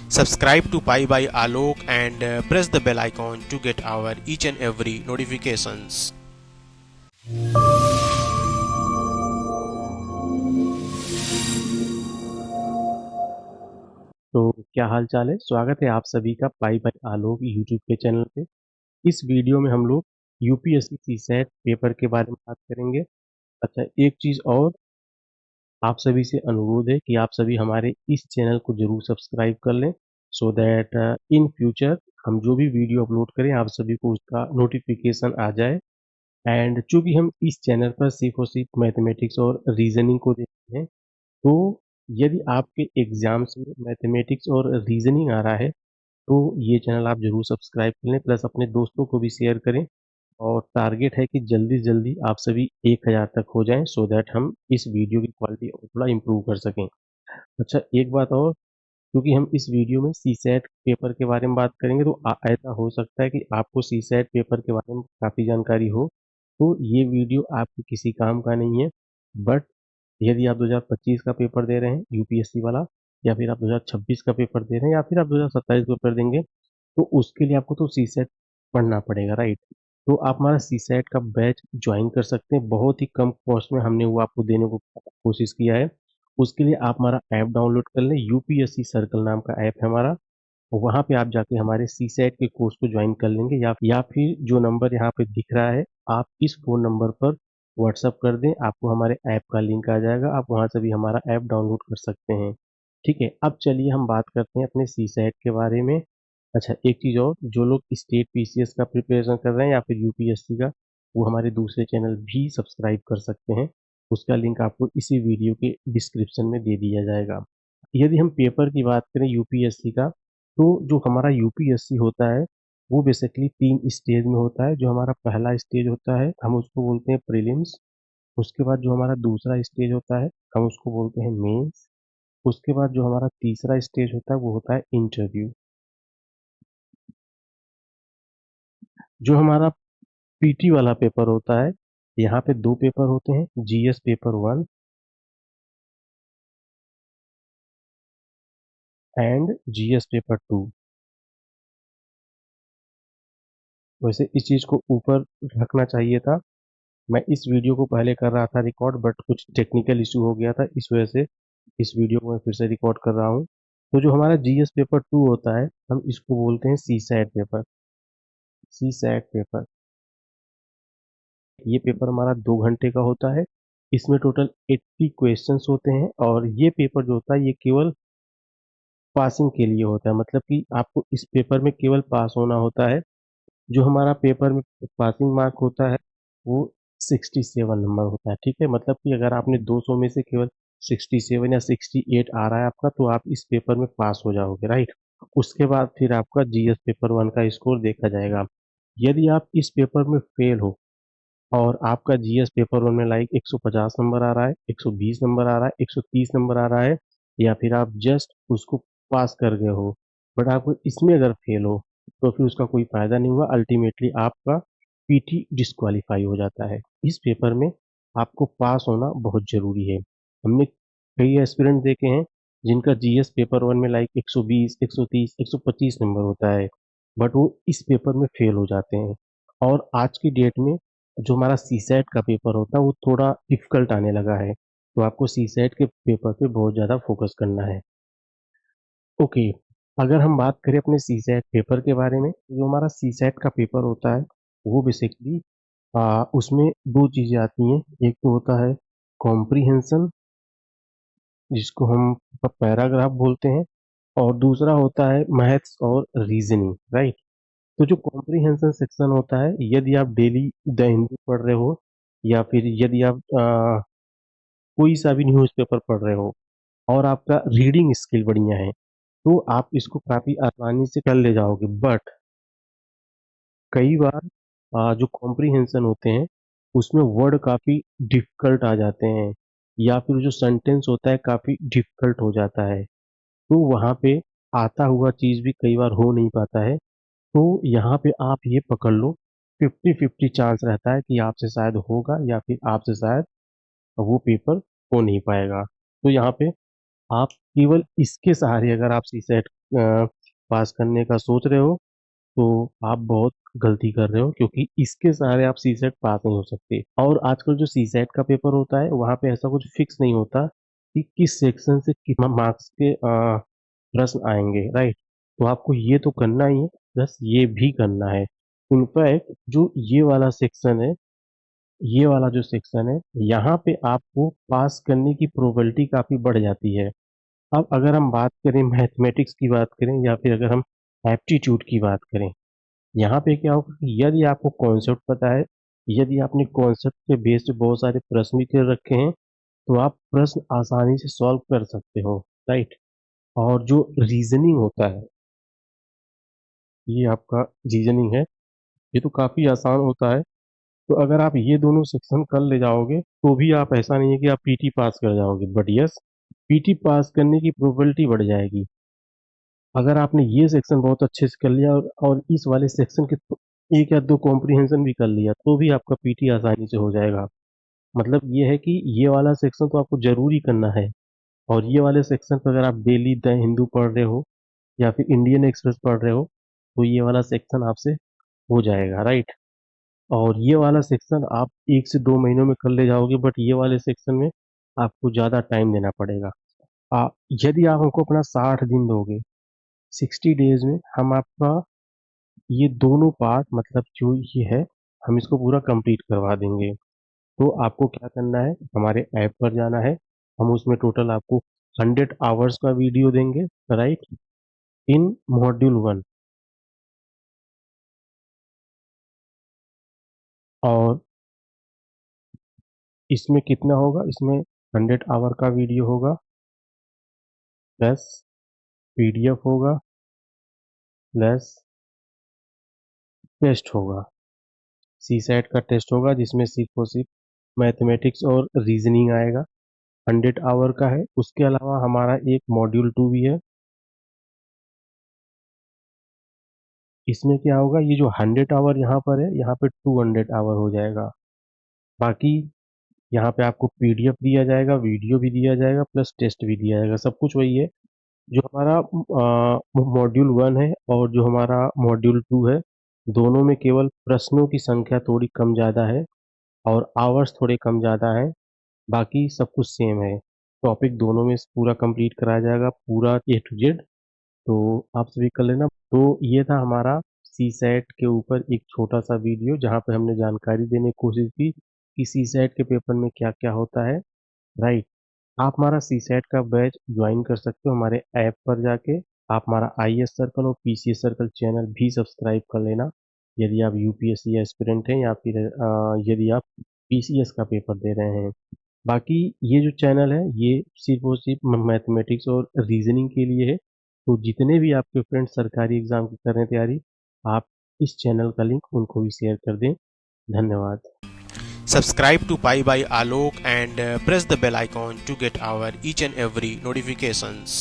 Subscribe to Pi by Alok and press the bell icon to get our each and every notifications. तो क्या हाल चाल है। स्वागत है आप सभी का पाई बाई आलोक यूट्यूब के चैनल पे। इस वीडियो में हम लोग यूपीएससी सीसैट पेपर के बारे में बात करेंगे। अच्छा, एक चीज़ और आप सभी से अनुरोध है कि आप सभी हमारे इस चैनल को जरूर सब्सक्राइब कर लें, सो दैट इन फ्यूचर हम जो भी वीडियो अपलोड करें आप सभी को उसका नोटिफिकेशन आ जाए। एंड चूंकि हम इस चैनल पर सिर्फ और सिर्फ मैथमेटिक्स और रीजनिंग को देखते हैं, तो यदि आपके एग्जाम्स में मैथमेटिक्स और रीजनिंग आ रहा है तो ये चैनल आप ज़रूर सब्सक्राइब कर लें, प्लस अपने दोस्तों को भी शेयर करें। और टारगेट है कि जल्दी से जल्दी आप सभी 1000 तक हो जाएं, सो दैट हम इस वीडियो की क्वालिटी और थोड़ा इम्प्रूव कर सकें। अच्छा, एक बात और, क्योंकि हम इस वीडियो में सीसैट पेपर के बारे में बात करेंगे, तो ऐसा हो सकता है कि आपको सीसैट पेपर के बारे में काफ़ी जानकारी हो, तो ये वीडियो आपके किसी काम का नहीं है। बट यदि आप 2025 का पेपर दे रहे हैं यूपीएससी वाला, या फिर आप 2026 का पेपर दे रहे हैं, या फिर आप 2027 पेपर देंगे, तो उसके लिए आपको तो सीसेट पढ़ना पड़ेगा, राइट। तो आप हमारा सीसेट का बैच ज्वाइन कर सकते हैं, बहुत ही कम कॉस्ट में हमने वो आपको देने को कोशिश किया है। उसके लिए आप हमारा ऐप डाउनलोड कर लें, यूपीएससी सर्कल नाम का ऐप है हमारा। वहाँ पे आप जाके हमारे सीसेट के कोर्स को ज्वाइन कर लेंगे, या फिर जो नंबर यहाँ पे दिख रहा है, आप इस फ़ोन नंबर पर व्हाट्सअप कर दें, आपको हमारे ऐप का लिंक आ जाएगा, आप वहाँ से भी हमारा ऐप डाउनलोड कर सकते हैं। ठीक है, अब चलिए हम बात करते हैं अपने सीसेट के बारे में। अच्छा, एक चीज़ और, जो लोग स्टेट पीसीएस का प्रिपरेशन कर रहे हैं या फिर यूपीएससी का, वो हमारे दूसरे चैनल भी सब्सक्राइब कर सकते हैं। उसका लिंक आपको इसी वीडियो के डिस्क्रिप्शन में दे दिया जाएगा। यदि हम पेपर की बात करें यूपीएससी का, तो जो हमारा यूपीएससी होता है वो बेसिकली 3 स्टेज में होता है। जो हमारा पहला स्टेज होता है हम उसको बोलते हैं प्रीलिम्स। उसके बाद जो हमारा दूसरा स्टेज होता है हम उसको बोलते हैं मेंस। उसके बाद जो हमारा तीसरा स्टेज होता है वो होता है इंटरव्यू। जो हमारा पीटी वाला पेपर होता है, यहाँ पे 2 पेपर होते हैं, GS paper 1 and GS paper 2। वैसे इस चीज़ को ऊपर रखना चाहिए था, मैं इस वीडियो को पहले कर रहा था रिकॉर्ड, बट कुछ टेक्निकल इशू हो गया था, इस वजह से इस वीडियो को मैं फिर से रिकॉर्ड कर रहा हूँ। तो जो हमारा जीएस पेपर 2 होता है हम इसको बोलते हैं CSAT paper. CSAT paper, ये पेपर हमारा 2 घंटे का होता है। इसमें टोटल 80 क्वेश्चंस होते हैं, और ये पेपर जो होता है ये केवल पासिंग के लिए होता है, मतलब कि आपको इस पेपर में केवल पास होना होता है। जो हमारा पेपर में पासिंग मार्क होता है वो 67 नंबर होता है। ठीक है, मतलब कि अगर आपने 200 में से केवल 67 या 68 आ रहा है आपका, तो आप इस पेपर में पास हो जाओगे, राइट। उसके बाद फिर आपका जीएस पेपर 1 का स्कोर देखा जाएगा। यदि आप इस पेपर में फेल हो और आपका जीएस पेपर 1 में लाइक 150 नंबर आ रहा है, 120 नंबर आ रहा है, 130 नंबर आ रहा है, या फिर आप जस्ट उसको पास कर गए हो, बट आपको इसमें अगर फेल हो, तो फिर उसका कोई फायदा नहीं हुआ, अल्टीमेटली आपका पीटी डिस्क्वालीफाई हो जाता है। इस पेपर में आपको पास होना बहुत जरूरी है। हमने कई एस्पिरेंट देखे हैं जिनका जीएस पेपर 1 में लाइक 120, 130, 125 नंबर होता है, बट वो इस पेपर में फेल हो जाते हैं। और आज की डेट में जो हमारा सीसैट का पेपर होता है वो थोड़ा डिफिकल्ट आने लगा है, तो आपको सीसैट के पेपर पे बहुत ज़्यादा फोकस करना है। ओके, अगर हम बात करें अपने सीसैट पेपर के बारे में, तो जो हमारा सीसैट का पेपर होता है वो बेसिकली उसमें 2 चीज़ें आती हैं। एक तो होता है कॉम्प्रीहेंशन, जिसको हम पैराग्राफ बोलते हैं, और दूसरा होता है मैथ्स और रीजनिंग, राइट। तो जो कॉम्प्रीहेंशन सेक्शन होता है, यदि आप डेली द हिंदू पढ़ रहे हो, या फिर यदि आप कोई सा भी न्यूज़पेपर पढ़ रहे हो और आपका रीडिंग स्किल बढ़िया है, तो आप इसको काफ़ी आसानी से कर ले जाओगे। बट कई बार जो कॉम्प्रीहेंशन होते हैं उसमें वर्ड काफ़ी डिफिकल्ट आ जाते हैं, या फिर जो सेंटेंस होता है काफ़ी डिफिकल्ट हो जाता है, तो वहाँ पे आता हुआ चीज़ भी कई बार हो नहीं पाता है। तो यहाँ पे आप ये पकड़ लो, 50-50 चांस रहता है कि आपसे शायद होगा या फिर आपसे शायद वो पेपर हो नहीं पाएगा। तो यहाँ पे आप केवल इसके सहारे अगर आप सी सेट पास करने का सोच रहे हो तो आप बहुत गलती कर रहे हो, क्योंकि इसके सहारे आप सी सेट पास नहीं हो सकते। और आजकल जो सी सेट का पेपर होता है वहाँ पे ऐसा कुछ फिक्स नहीं होता कि किस सेक्शन से कितना मार्क्स के प्रश्न आएंगे, राइट। तो आपको ये तो करना ही है, प्लस ये भी करना है। इनफैक्ट जो ये वाला सेक्शन है, ये वाला जो सेक्शन है, यहाँ पे आपको पास करने की प्रोबेबिलिटी काफी बढ़ जाती है। अब अगर हम बात करें मैथमेटिक्स की बात करें या फिर अगर हम एप्टीट्यूड की बात करें, यहाँ पे क्या होगा कि यदि आपको कॉन्सेप्ट पता है, यदि आपने कॉन्सेप्ट के बेस्ड बहुत सारे प्रश्न भी कर रखे हैं, तो आप प्रश्न आसानी से सॉल्व कर सकते हो, राइट। और जो रीजनिंग होता है, ये आपका रीजनिंग है, ये तो काफी आसान होता है। तो अगर आप ये दोनों सेक्शन कर ले जाओगे तो भी आप, ऐसा नहीं है कि आप पीटी पास कर जाओगे, बट यस, पीटी पास करने की प्रोबेबिलिटी बढ़ जाएगी अगर आपने ये सेक्शन बहुत अच्छे से कर लिया और इस वाले सेक्शन के एक या दो कॉम्प्रिहेंशन भी कर लिया तो भी आपका पीटी आसानी से हो जाएगा। मतलब ये है कि ये वाला सेक्शन तो आपको जरूरी करना है, और ये वाले सेक्शन पर अगर आप डेली द हिंदू पढ़ रहे हो या फिर इंडियन एक्सप्रेस पढ़ रहे हो तो ये वाला सेक्शन आपसे हो जाएगा, राइट। और ये वाला सेक्शन आप 1 से 2 महीनों में कर ले जाओगे, बट ये वाले सेक्शन में आपको ज़्यादा टाइम देना पड़ेगा। आ, यदि आप हमको अपना 60 दिन दोगे, 60 डेज में हम आपका ये दोनों पार्ट, मतलब जो ये है, हम इसको पूरा कंप्लीट करवा देंगे। तो आपको क्या करना है, हमारे ऐप पर जाना है। हम उसमें टोटल आपको 100 आवर्स का वीडियो देंगे, राइट, इन मॉड्यूल 1। और इसमें कितना होगा, इसमें 100 आवर का वीडियो होगा, प्लस पीडीएफ होगा, प्लस टेस्ट होगा, सी सेट का टेस्ट होगा जिसमें सिर्फ और सिर्फ मैथमेटिक्स और रीजनिंग आएगा। 100 आवर का है। उसके अलावा हमारा एक मॉड्यूल 2 भी है। इसमें क्या होगा, ये जो 100 आवर यहाँ पर है, यहाँ पे 200 आवर हो जाएगा। बाकी यहाँ पे आपको पीडीएफ दिया जाएगा, वीडियो भी दिया जाएगा, प्लस टेस्ट भी दिया जाएगा, सब कुछ वही है। जो हमारा मॉड्यूल 1 है और जो हमारा मॉड्यूल 2 है, दोनों में केवल प्रश्नों की संख्या थोड़ी कम ज़्यादा है और आवर्स थोड़े कम ज़्यादा है। बाकी सब कुछ सेम है। टॉपिक दोनों में पूरा कंप्लीट कराया जाएगा, पूरा A to Z। तो आप सभी कर लेना। तो ये था हमारा सी सेट के ऊपर एक छोटा सा वीडियो, जहाँ पे हमने जानकारी देने की कोशिश की कि सी सेट के पेपर में क्या क्या होता है, राइट। आप हमारा सी सेट का बैच ज्वाइन कर सकते हो हमारे ऐप पर जाके। आप हमारा IAS सर्कल और PCS सर्कल चैनल भी सब्सक्राइब कर लेना, यदि आप यूपीएससी एस्पिरेंट हैं या फिर यदि आप PCS का पेपर दे रहे हैं। बाकी ये जो चैनल है ये सिर्फ और सिर्फ मैथमेटिक्स और रीजनिंग के लिए है। तो जितने भी आपके फ्रेंड्स सरकारी एग्जाम की कर रहे हैं तैयारी, आप इस चैनल का लिंक उनको भी शेयर कर दें। धन्यवाद। Subscribe to Pi by Alok and press the bell icon to get our each and every notifications.